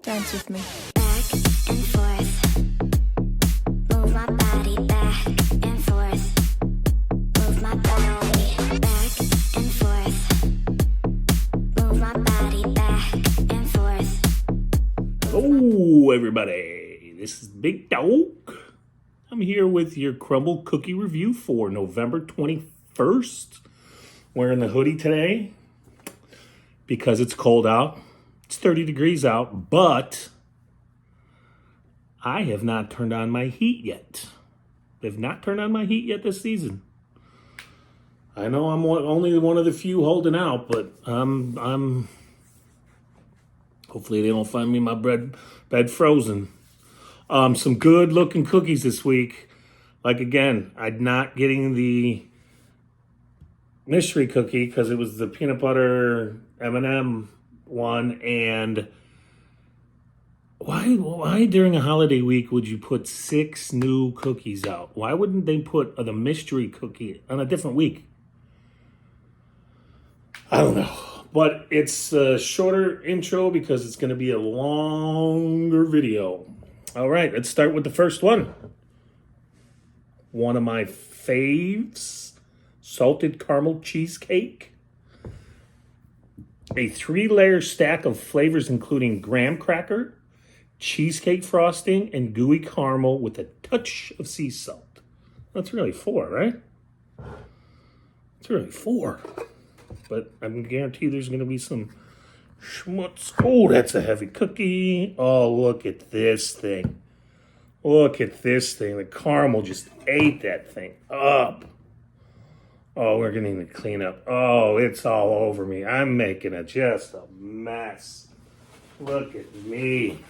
Dance with me. Back and forth. Move my body back and forth. Move my body back and forth. Move my body back and forth. Hello, everybody. This is Big Dog. I'm here with your Crumbl cookie review for November 21st. Wearing the hoodie today because it's cold out. It's 30 degrees out, but I have not turned on my heat yet. I've not turned on my heat yet this season. I know I'm only one of the few holding out, but I'm hopefully they don't find me my bed frozen. Some good looking cookies this week. Like again, I'm not getting the mystery cookie because it was the peanut butter M&M one. And why during a holiday week would you put 6 new cookies out? Why wouldn't they put the mystery cookie on a different week? I don't know. But it's a shorter intro because it's going to be a longer video. All right, let's start with the first one. One of my faves, salted caramel cheesecake. A 3-layer stack of flavors including graham cracker, cheesecake frosting, and gooey caramel with a touch of sea salt. That's really 4, right? It's really 4. But I can guarantee there's going to be some schmutz. Oh, that's a heavy cookie. Oh, look at this thing. Look at this thing. The caramel just ate that thing up. Oh, we're going to need to clean up. Oh, it's all over me. I'm making it just a mess. Look at me.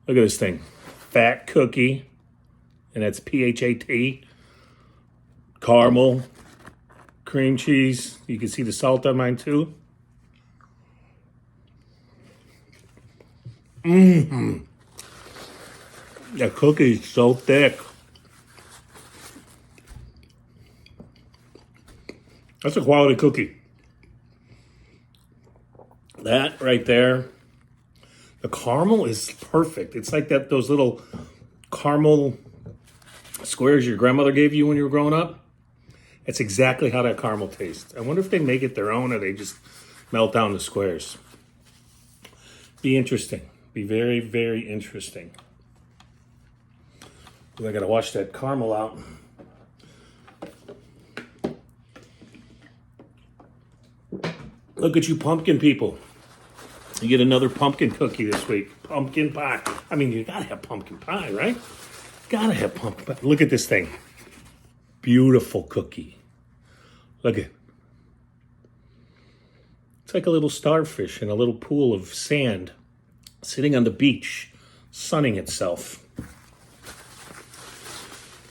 Look at this thing. Fat cookie. And that's P-H-A-T. Caramel. Cream cheese. You can see the salt on mine too. Mmm. That cookie is so thick. That's a quality cookie. That right there. The caramel is perfect. It's like those little caramel squares your grandmother gave you when you were growing up. That's exactly how that caramel tastes. I wonder if they make it their own or they just melt down the squares. Be interesting. Be very, very interesting. I gotta wash that caramel out. Look at you pumpkin people. You get another pumpkin cookie this week. Pumpkin pie. I mean, you gotta have pumpkin pie, right? Gotta have pumpkin pie. Look at this thing. Beautiful cookie. Look at it. It's like a little starfish in a little pool of sand sitting on the beach, sunning itself.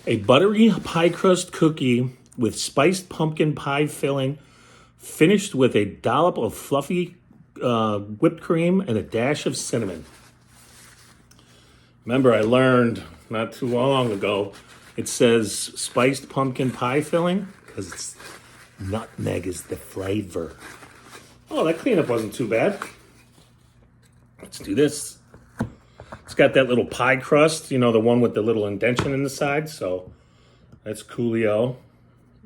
A buttery pie crust cookie with spiced pumpkin pie filling, finished with a dollop of fluffy whipped cream and a dash of cinnamon. Remember, I learned not too long ago, it says spiced pumpkin pie filling because it's nutmeg is the flavor. Oh, that cleanup wasn't too bad. Let's do this. It's got that little pie crust, you know, the one with the little indentation in the side. So that's Coolio,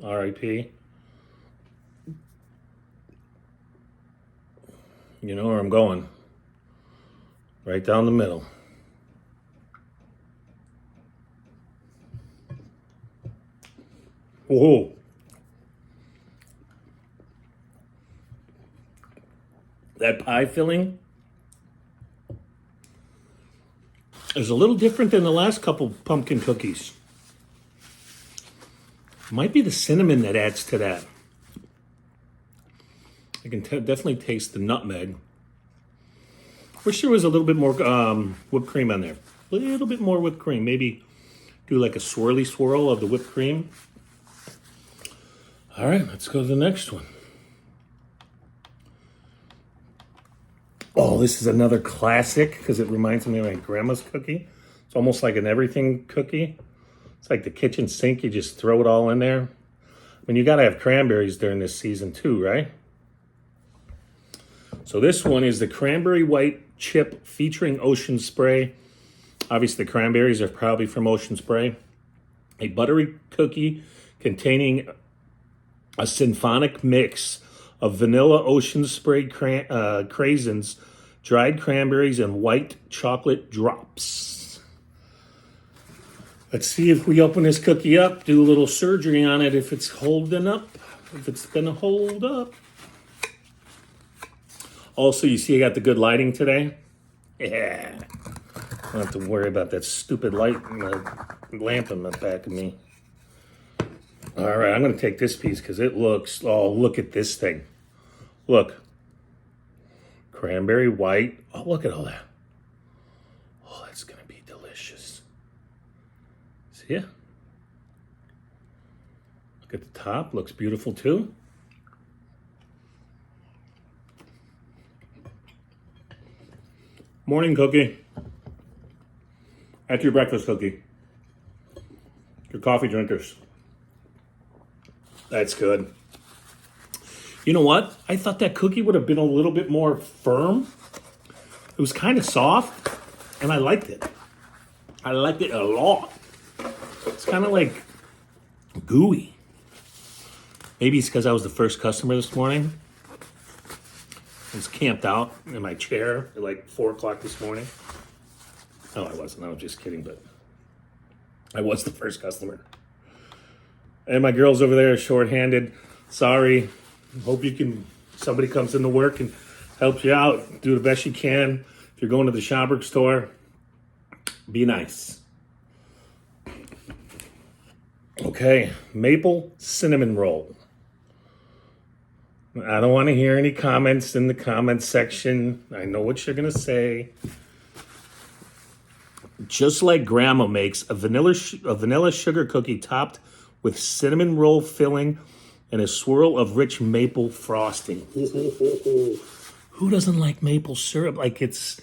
R.I.P. You know where I'm going. Right down the middle. Whoa. That pie filling is a little different than the last couple pumpkin cookies. Might be the cinnamon that adds to that. I can definitely taste the nutmeg. Wish there was a little bit more whipped cream on there. A little bit more whipped cream. Maybe do like a swirly swirl of the whipped cream. All right, let's go to the next one. Oh, this is another classic because it reminds me of my grandma's cookie. It's almost like an everything cookie. It's like the kitchen sink. You just throw it all in there. I mean, you got to have cranberries during this season too, right? So this one is the Cranberry White Chip featuring Ocean Spray. Obviously, the cranberries are probably from Ocean Spray. A buttery cookie containing a symphonic mix of vanilla Ocean Spray craisins, dried cranberries, and white chocolate drops. Let's see if we open this cookie up, do a little surgery on it, if it's holding up, if it's gonna hold up. Also, you see I got the good lighting today? Yeah. I don't have to worry about that stupid light and the lamp in the back of me. All right, I'm going to take this piece because it looks, oh, look at this thing. Look. Cranberry white. Oh, look at all that. Oh, that's going to be delicious. See ya? Look at the top. Looks beautiful too. Morning cookie. After your breakfast cookie. Your coffee drinkers. That's good. You know what? I thought that cookie would have been a little bit more firm. It was kind of soft, and I liked it. I liked it a lot. It's kind of like gooey. Maybe it's because I was the first customer this morning. I was camped out in my chair at like 4 o'clock this morning. No, I wasn't. I was just kidding, but I was the first customer. And my girl's over there shorthanded. Sorry. Hope you can, somebody comes into work and helps you out. Do the best you can. If you're going to the Schomburg store, be nice. Okay, maple cinnamon roll. I don't want to hear any comments in the comments section. I know what you're going to say. Just like Grandma makes a vanilla sugar cookie topped with cinnamon roll filling and a swirl of rich maple frosting. Who doesn't like maple syrup? Like it's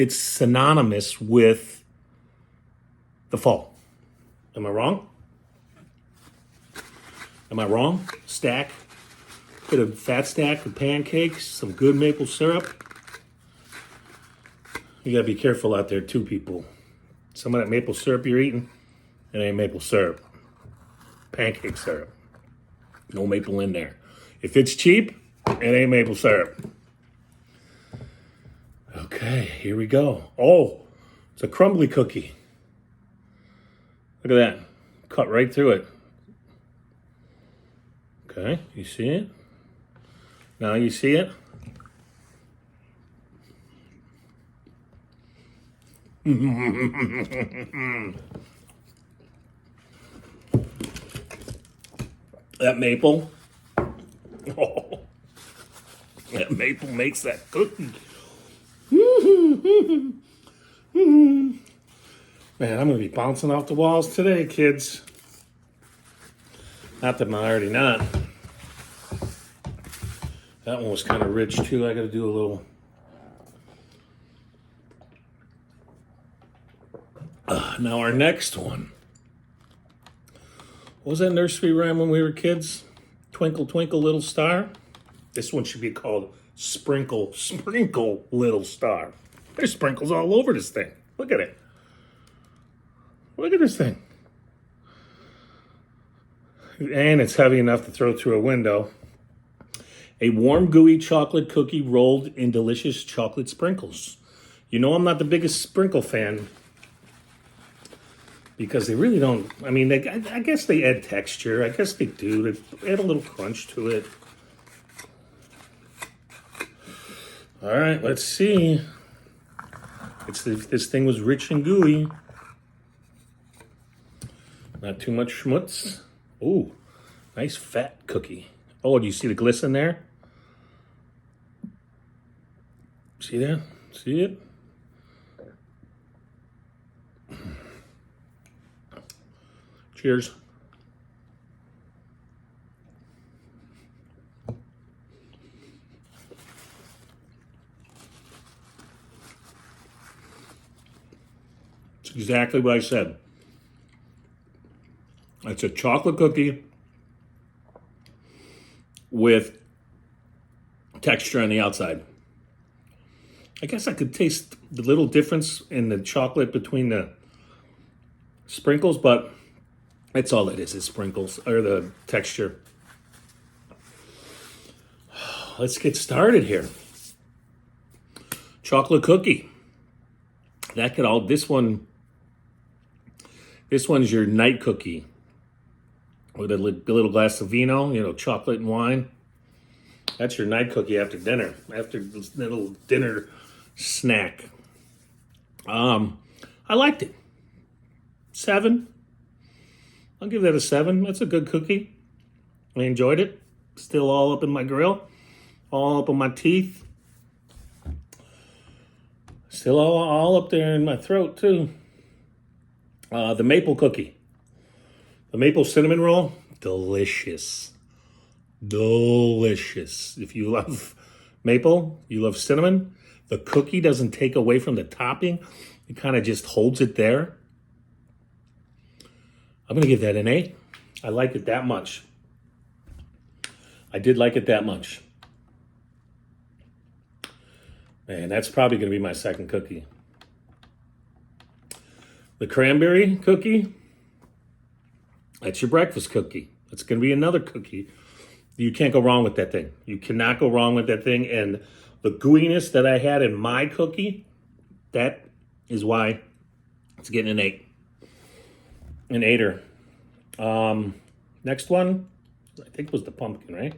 synonymous with the fall. Am I wrong? Am I wrong? Stack. Get a fat stack of pancakes, some good maple syrup. You gotta be careful out there too, people. Some of that maple syrup you're eating, it ain't maple syrup. Pancake syrup. No maple in there. If it's cheap, it ain't maple syrup. Okay, here we go. Oh, it's a crumbly cookie. Look at that. Cut right through it. Okay, you see it? Now you see it? That maple. Oh, that maple makes that cookie. Man, I'm going to be bouncing off the walls today, kids. Not that I'm already not. That one was kind of rich, too. I got to do a little... Now our next one. What was that nursery rhyme when we were kids? Twinkle, twinkle, little star. This one should be called Sprinkle, Sprinkle, Little Star. There's sprinkles all over this thing. Look at it. Look at this thing. And it's heavy enough to throw through a window. A warm, gooey chocolate cookie rolled in delicious chocolate sprinkles. You know I'm not the biggest sprinkle fan because they really don't, I mean, I guess they add texture. I guess they do. They add a little crunch to it. All right, let's see. This thing was rich and gooey. Not too much schmutz. Ooh, nice fat cookie. Oh, do you see the glisten there? See that? See it? Cheers. It's exactly what I said. It's a chocolate cookie with texture on the outside. I guess I could taste the little difference in the chocolate between the sprinkles, but that's all it is sprinkles, or the texture. Let's get started here. Chocolate cookie. That could all, this one's your night cookie. With a little glass of vino, chocolate and wine. That's your night cookie after dinner, after this little dinner snack. I liked it. 7. I'll give that a 7. That's a good cookie. I enjoyed it. Still all up in my grill, all up in my teeth. Still all up there in my throat too. The maple cookie. The maple cinnamon roll, delicious. Delicious. If you love maple, you love cinnamon, the cookie doesn't take away from the topping. It kind of just holds it there. I'm going to give that an 8. I like it that much. I did like it that much. Man, that's probably going to be my second cookie. The cranberry cookie, that's your breakfast cookie. It's going to be another cookie. You can't go wrong with that thing. You cannot go wrong with that thing. And the gooiness that I had in my cookie, that is why it's getting an 8. An 8er. Next one, I think was the pumpkin, right?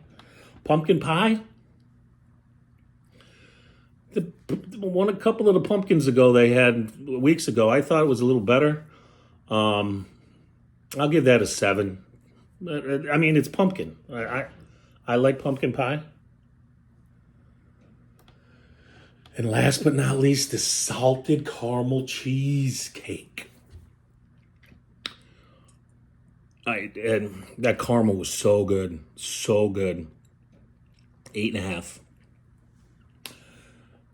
Pumpkin pie. A couple of the pumpkins ago they had weeks ago, I thought it was a little better. I'll give that a 7. I mean, it's pumpkin. I like pumpkin pie. And last but not least, the salted caramel cheesecake. And that caramel was so good. So good. 8.5.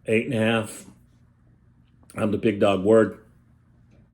8.5. I'm the big dog word.